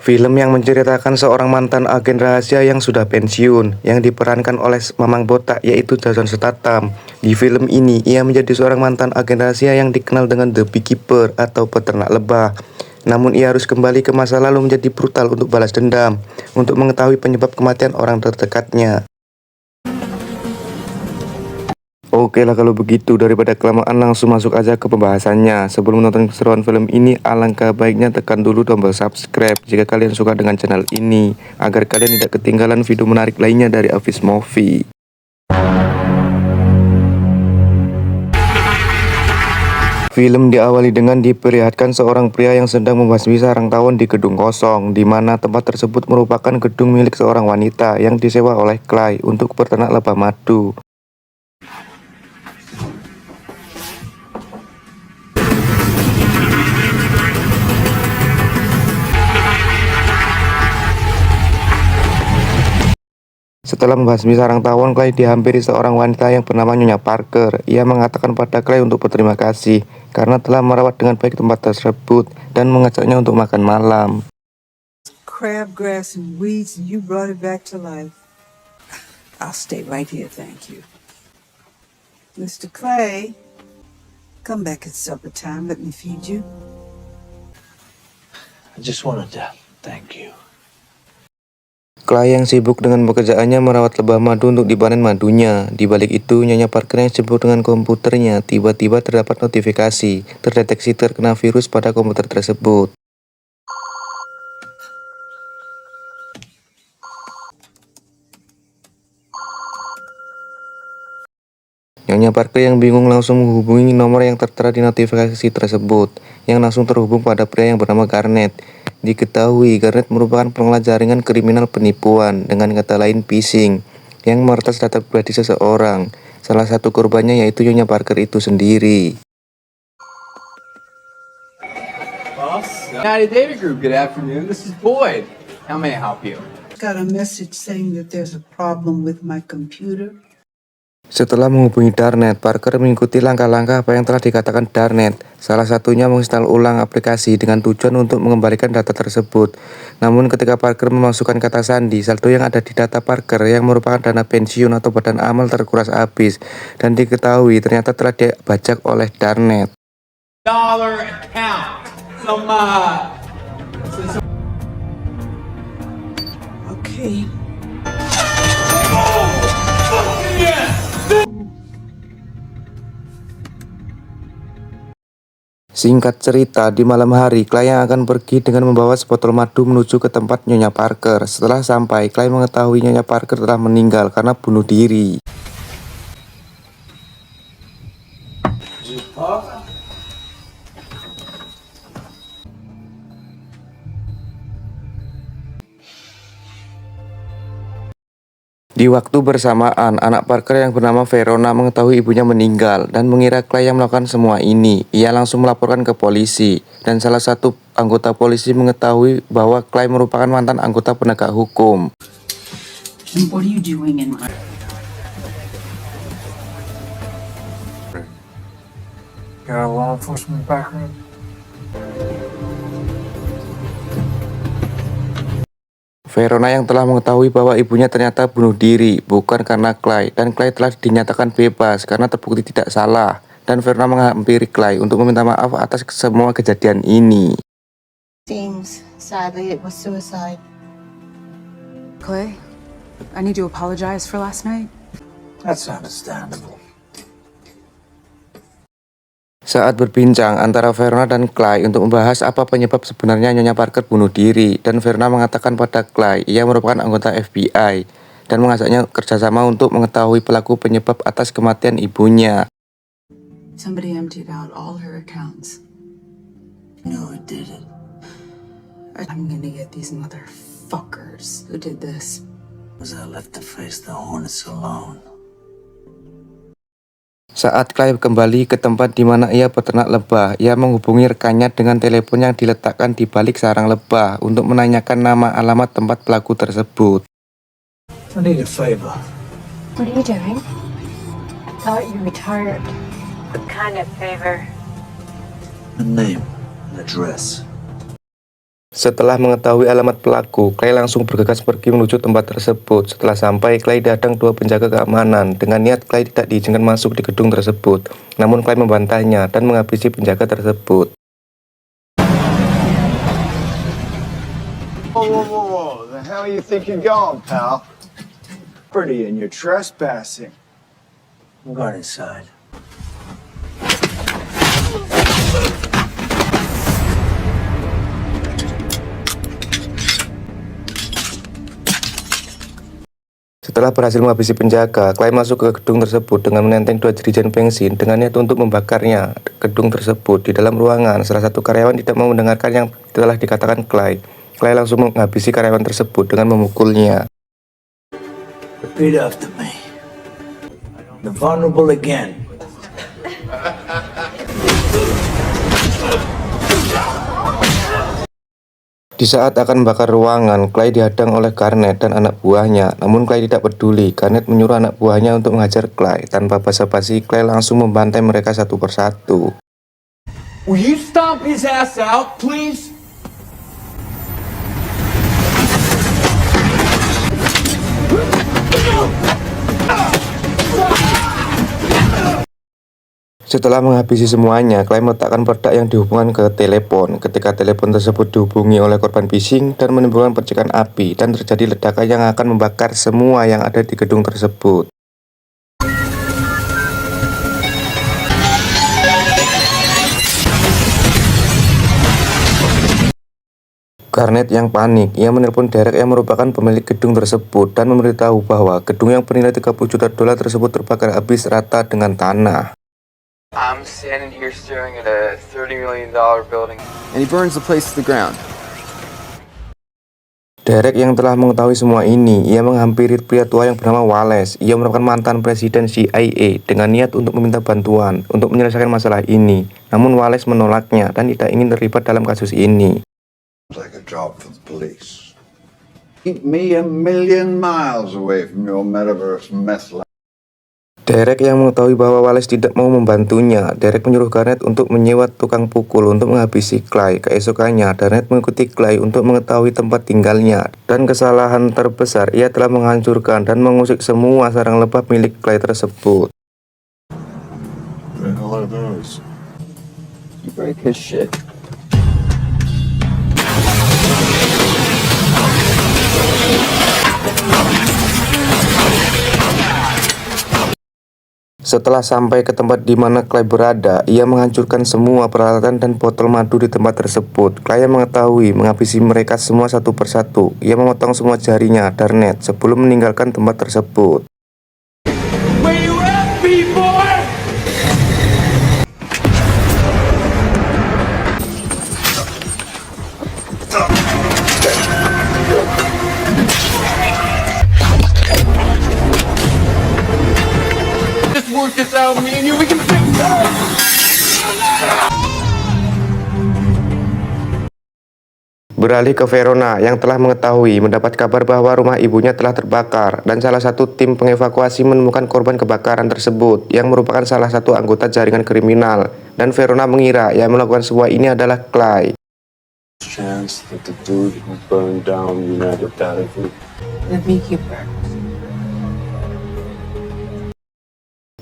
Film yang menceritakan seorang mantan agen rahasia yang sudah pensiun, yang diperankan oleh Mamang Botak yaitu Jason Statham. Di film ini, ia menjadi seorang mantan agen rahasia yang dikenal dengan The Beekeeper atau peternak lebah. Namun ia harus kembali ke masa lalu menjadi brutal untuk balas dendam, untuk mengetahui penyebab kematian orang terdekatnya. Oke lah kalau begitu, daripada kelamaan langsung masuk aja ke pembahasannya. Sebelum menonton keseruan film ini, alangkah baiknya tekan dulu tombol subscribe jika kalian suka dengan channel ini, agar kalian tidak ketinggalan video menarik lainnya dari Avis Movie. Film diawali dengan diperlihatkan seorang pria yang sedang membasmi sarang tawon di gedung kosong, di mana tempat tersebut merupakan gedung milik seorang wanita yang disewa oleh Clay untuk peternak lebah madu. Setelah membasmi sarang tawon, Clay dihampiri seorang wanita yang bernama Nyonya Parker. Ia mengatakan pada Clay untuk berterima kasih karena telah merawat dengan baik tempat tersebut dan mengajaknya untuk makan malam. Crabgrass and weeds, and you brought it back to life. I'll stay right here, thank you. Mr. Clay, come back at supper time. Let me feed you. I just wanted to thank you. Clay yang sibuk dengan pekerjaannya merawat lebah madu untuk dipanen madunya. Di balik itu, Nyonya Parker yang sibuk dengan komputernya tiba-tiba terdapat notifikasi terdeteksi terkena virus pada komputer tersebut. Nyonya Parker yang bingung langsung menghubungi nomor yang tertera di notifikasi tersebut, yang langsung terhubung pada pria yang bernama Garnet. Diketahui Garnet merupakan pengelola jaringan kriminal penipuan, dengan kata lain phishing, yang meretas data pribadi seseorang. Salah satu korbannya yaitu Nyonya Parker itu sendiri. United Data Group, good afternoon. This is Boyd. How may I help you? Got a message saying that there's a problem with my computer. Setelah menghubungi Darnet, Parker mengikuti langkah-langkah apa yang telah dikatakan Darnet. Salah satunya menginstal ulang aplikasi dengan tujuan untuk mengembalikan data tersebut. Namun ketika Parker memasukkan kata sandi, saldo yang ada di data Parker yang merupakan dana pensiun atau badan amal terkuras habis. Dan diketahui ternyata telah dibajak oleh Darnet. Dollar account. Okay. Singkat cerita, di malam hari, Clay yang akan pergi dengan membawa sebotol madu menuju ke tempat Nyonya Parker. Setelah sampai, Clay mengetahui Nyonya Parker telah meninggal karena bunuh diri. Di waktu bersamaan, anak Parker yang bernama Verona mengetahui ibunya meninggal dan mengira Clay yang melakukan semua ini. Ia langsung melaporkan ke polisi, dan salah satu anggota polisi mengetahui bahwa Clay merupakan mantan anggota penegak hukum. And what are you doing in my... Got a law enforcement background? Verona yang telah mengetahui bahwa ibunya ternyata bunuh diri, bukan karena Clay, dan Clay telah dinyatakan bebas karena terbukti tidak salah. Dan Verona menghampiri Clay untuk meminta maaf atas semua kejadian ini. Seems, sadly, it was suicide. Clay, I need to apologize for last night. That's understandable. Saat berbincang antara Verona dan Clay untuk membahas apa penyebab sebenarnya Nyonya Parker bunuh diri, dan Verona mengatakan pada Clay ia merupakan anggota FBI dan mengajaknya kerjasama untuk mengetahui pelaku penyebab atas kematian ibunya. Somebody emptied out all her accounts. No, it didn't. I'm gonna get these motherfuckers who did this. Was I left to face the Hornets alone? Saat Clay kembali ke tempat di mana ia peternak lebah, ia menghubungi rekannya dengan telepon yang diletakkan di balik sarang lebah untuk menanyakan nama alamat tempat pelaku tersebut. I need a favor. What are you doing? I thought you retired. What kind of favor? A name, an address. Setelah mengetahui alamat pelaku, Clay langsung bergegas pergi menuju tempat tersebut. Setelah sampai, Clay datang dua penjaga keamanan. Dengan niat Clay tidak diizinkan masuk di gedung tersebut. Namun Clay membantahnya dan menghabisi penjaga tersebut. Whoa. The hell you think you're going, pal? Pretty and you're trespassing. I'm going inside. Setelah berhasil menghabisi penjaga, Clay masuk ke gedung tersebut dengan menenteng dua jerigen bensin dengan niat untuk membakarnya. Gedung tersebut di dalam ruangan, salah satu karyawan tidak mau mendengarkan yang telah dikatakan Clay. Clay langsung menghabisi karyawan tersebut dengan memukulnya. Repeat after me. The vulnerable again. Di saat akan membakar ruangan, Clay dihadang oleh Garnet dan anak buahnya. Namun Clay tidak peduli. Garnet menyuruh anak buahnya untuk menghajar Clay. Tanpa basa-basi, Clay langsung membantai mereka satu persatu. Will you stomp his ass out, please? Setelah menghabisi semuanya, Clay meletakkan peledak yang dihubungkan ke telepon. Ketika telepon tersebut dihubungi oleh korban phishing dan menimbulkan percikan api dan terjadi ledakan yang akan membakar semua yang ada di gedung tersebut. Garnet yang panik, ia menelpon Derek yang merupakan pemilik gedung tersebut dan memberitahu bahwa gedung yang bernilai $30 juta tersebut terbakar habis rata dengan tanah. I'm standing here staring at a $30 million building, and he burns the place to the ground. Derek yang telah mengetahui semua ini, ia menghampiri pria tua yang bernama Wallace. Ia merupakan mantan presiden CIA dengan niat untuk meminta bantuan untuk menyelesaikan masalah ini. Namun Wallace menolaknya dan tidak ingin terlibat dalam kasus ini. Like a job for the police. Keep me a million miles away from your metaverse mess. Derek yang mengetahui bahwa Wallace tidak mau membantunya. Derek menyuruh Garnet untuk menyewa tukang pukul untuk menghabisi Clay. Keesokannya, Garnet mengikuti Clay untuk mengetahui tempat tinggalnya. Dan kesalahan terbesar, ia telah menghancurkan dan mengusik semua sarang lebah milik Clay tersebut. The hell are those? You break his shit. Setelah sampai ke tempat di mana Clay berada, ia menghancurkan semua peralatan dan botol madu di tempat tersebut. Clay yang mengetahui menghabisi mereka semua satu persatu. Ia memotong semua jarinya Garnet sebelum meninggalkan tempat tersebut. Where you at, B-boy? Just work this out, me and you, we can fix it. Beralih ke Verona yang telah mengetahui mendapat kabar bahwa rumah ibunya telah terbakar dan salah satu tim pengevakuasi menemukan korban kebakaran tersebut yang merupakan salah satu anggota jaringan kriminal, dan Verona mengira yang melakukan semua ini adalah Clay. Chance that the dude who burned down United Battlefield. The beekeeper.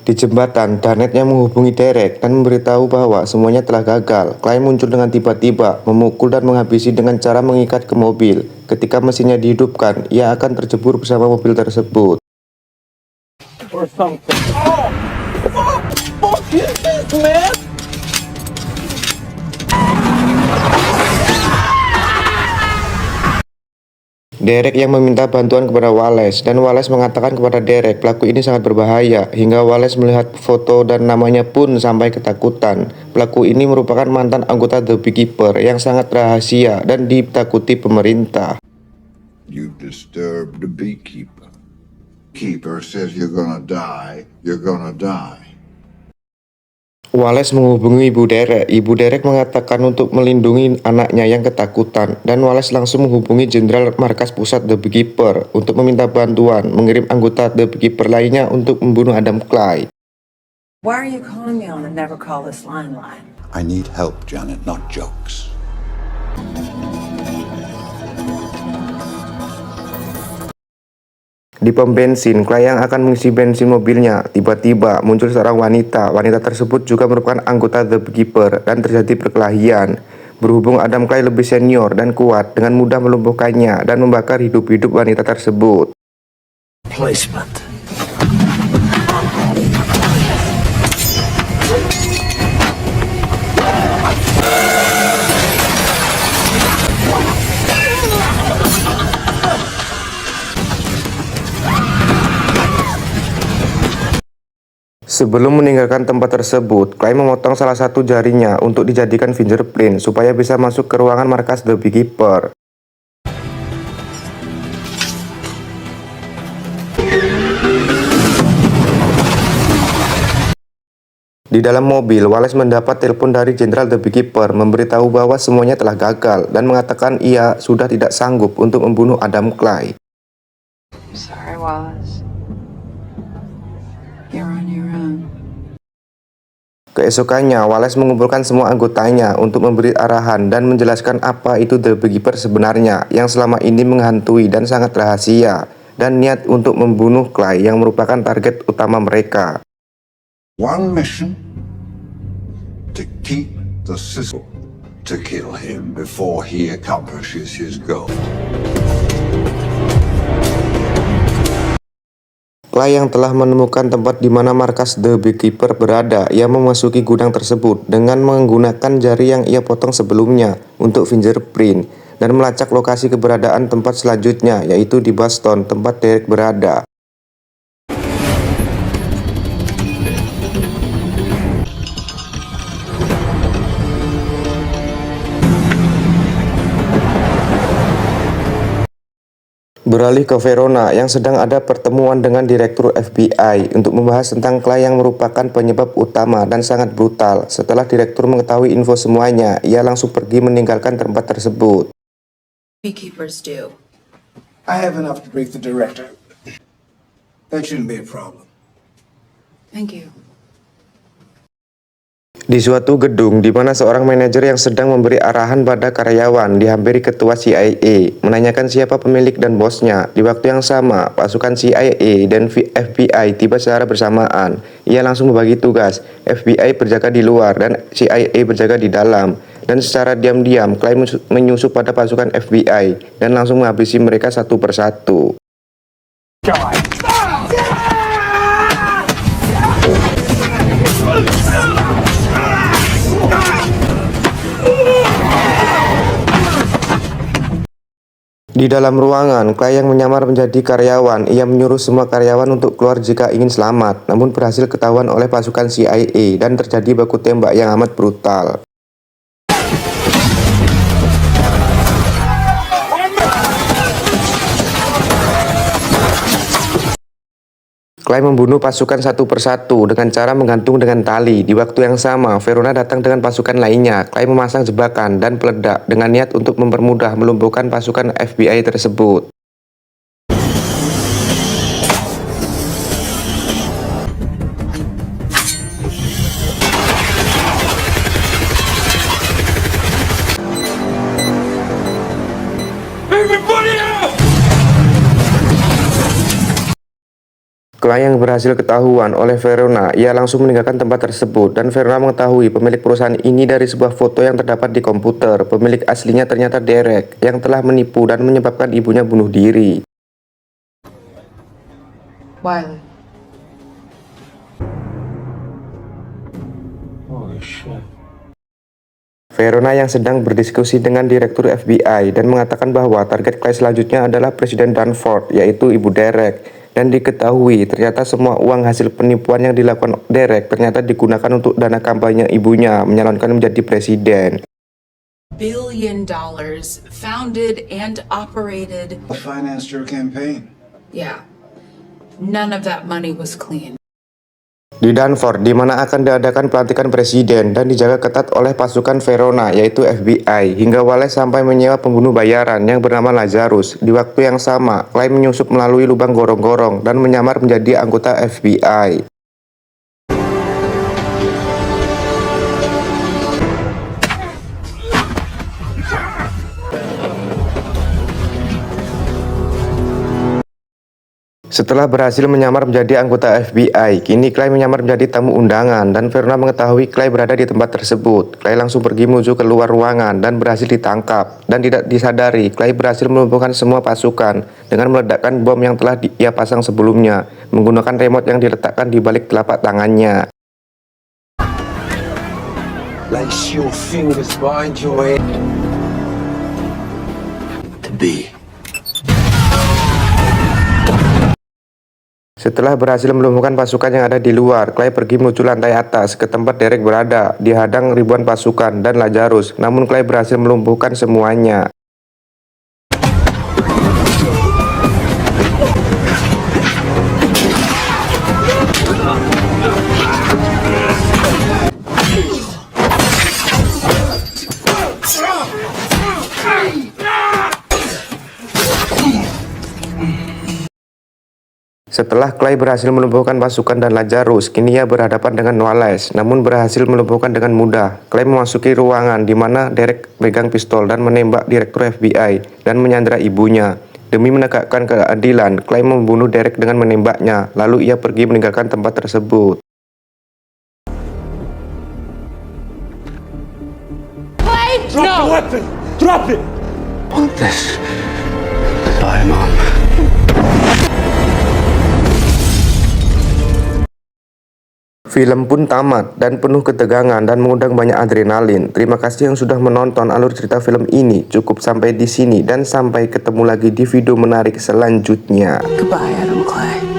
Di jembatan, Garnet yang menghubungi Derek dan memberitahu bahwa semuanya telah gagal. Clay muncul dengan tiba-tiba, memukul dan menghabisi dengan cara mengikat ke mobil. Ketika mesinnya dihidupkan, ia akan terjebur bersama mobil tersebut. Or something. Oh! Fuck is this, man? Derek yang meminta bantuan kepada Wallace, dan Wallace mengatakan kepada Derek pelaku ini sangat berbahaya, hingga Wallace melihat foto dan namanya pun sampai ketakutan. Pelaku ini merupakan mantan anggota The Beekeeper yang sangat rahasia dan ditakuti pemerintah. You disturbed the beekeeper. Keeper says you're gonna die. You're gonna die. Wallace menghubungi ibu Derek. Ibu Derek mengatakan untuk melindungi anaknya yang ketakutan, dan Wallace langsung menghubungi Jenderal Markas Pusat The Beekeeper untuk meminta bantuan, mengirim anggota The Beekeeper lainnya untuk membunuh Adam Clay. Why are you calling me on a never call this line? I need help, Janet, not jokes. Di pom bensin, Clay yang akan mengisi bensin mobilnya, tiba-tiba muncul seorang wanita. Wanita tersebut juga merupakan anggota The Beekeeper dan terjadi perkelahian. Berhubung Adam Clay lebih senior dan kuat, dengan mudah melumpuhkannya dan membakar hidup-hidup wanita tersebut. Placement. Sebelum meninggalkan tempat tersebut, Clay memotong salah satu jarinya untuk dijadikan fingerprint supaya bisa masuk ke ruangan markas The Beekeeper. Di dalam mobil, Wallace mendapat telepon dari Jenderal The Beekeeper memberitahu bahwa semuanya telah gagal dan mengatakan ia sudah tidak sanggup untuk membunuh Adam Clay. Sorry, Wallace. You're on your own. Keesokannya, Wallace mengumpulkan semua anggotanya untuk memberi arahan dan menjelaskan apa itu The Beekeeper sebenarnya yang selama ini menghantui dan sangat rahasia, dan niat untuk membunuh Clay yang merupakan target utama mereka. One mission: to keep the system, to kill him before he accomplishes his goal. Clay yang telah menemukan tempat di mana markas The Beekeeper berada, ia memasuki gudang tersebut dengan menggunakan jari yang ia potong sebelumnya untuk fingerprint dan melacak lokasi keberadaan tempat selanjutnya, yaitu di Boston, tempat Derek berada. Beralih ke Verona yang sedang ada pertemuan dengan Direktur FBI untuk membahas tentang Clay yang merupakan penyebab utama dan sangat brutal. Setelah Direktur mengetahui info semuanya, ia langsung pergi meninggalkan tempat tersebut. Beekeepers do. I have enough to brief the director. That shouldn't be a problem. Thank you. Di suatu gedung di mana seorang manajer yang sedang memberi arahan pada karyawan dihampiri ketua CIA, menanyakan siapa pemilik dan bosnya. Di waktu yang sama, pasukan CIA dan FBI tiba secara bersamaan. Ia langsung membagi tugas. FBI berjaga di luar dan CIA berjaga di dalam. Dan secara diam-diam, Clay menyusup pada pasukan FBI dan langsung menghabisi mereka satu persatu. Di dalam ruangan, Clay yang menyamar menjadi karyawan, ia menyuruh semua karyawan untuk keluar jika ingin selamat, namun berhasil ketahuan oleh pasukan CIA dan terjadi baku tembak yang amat brutal. Clay membunuh pasukan satu persatu dengan cara menggantung dengan tali. Di waktu yang sama, Verona datang dengan pasukan lainnya. Clay memasang jebakan dan peledak dengan niat untuk mempermudah melumpuhkan pasukan FBI tersebut. Clay yang berhasil ketahuan oleh Verona, ia langsung meninggalkan tempat tersebut dan Verona mengetahui pemilik perusahaan ini dari sebuah foto yang terdapat di komputer. Pemilik aslinya ternyata Derek yang telah menipu dan menyebabkan ibunya bunuh diri. Wiley. Holy shit. Verona yang sedang berdiskusi dengan Direktur FBI dan mengatakan bahwa target Clay selanjutnya adalah Presiden Danforth, yaitu ibu Derek. Dan diketahui ternyata semua uang hasil penipuan yang dilakukan Derek ternyata digunakan untuk dana kampanye ibunya menyalonkan menjadi presiden. $1 billion founded and operated. Financed your campaign. Yeah. None of that money was clean. Di Danforth, di mana akan diadakan pelantikan presiden dan dijaga ketat oleh pasukan Verona, yaitu FBI, hingga Wallace sampai menyewa pembunuh bayaran yang bernama Lazarus. Di waktu yang sama, Clay menyusup melalui lubang gorong-gorong dan menyamar menjadi anggota FBI. Setelah berhasil menyamar menjadi anggota FBI, kini Clay menyamar menjadi tamu undangan dan Verona mengetahui Clay berada di tempat tersebut. Clay langsung pergi menuju keluar ruangan dan berhasil ditangkap. Dan tidak disadari, Clay berhasil melumpuhkan semua pasukan dengan meledakkan bom yang telah ia pasang sebelumnya menggunakan remote yang diletakkan di balik telapak tangannya. Lace your fingers behind your head. To be. Setelah berhasil melumpuhkan pasukan yang ada di luar, Clay pergi menuju lantai atas ke tempat Derek berada, dihadang ribuan pasukan dan Lazarus. Namun Clay berhasil melumpuhkan semuanya. Setelah Clay berhasil melumpuhkan pasukan dan Lazarus, kini ia berhadapan dengan Wallace, namun berhasil melumpuhkan dengan mudah. Clay memasuki ruangan di mana Derek megang pistol dan menembak direktur FBI dan menyandera ibunya. Demi menegakkan keadilan, Clay membunuh Derek dengan menembaknya, lalu ia pergi meninggalkan tempat tersebut. Drop the weapon! Drop it! Want this? Bye, Mom. Film pun tamat dan penuh ketegangan dan mengundang banyak adrenalin. Terima kasih yang sudah menonton alur cerita film ini. Cukup sampai di sini dan sampai ketemu lagi di video menarik selanjutnya. Goodbye, Adam Clay.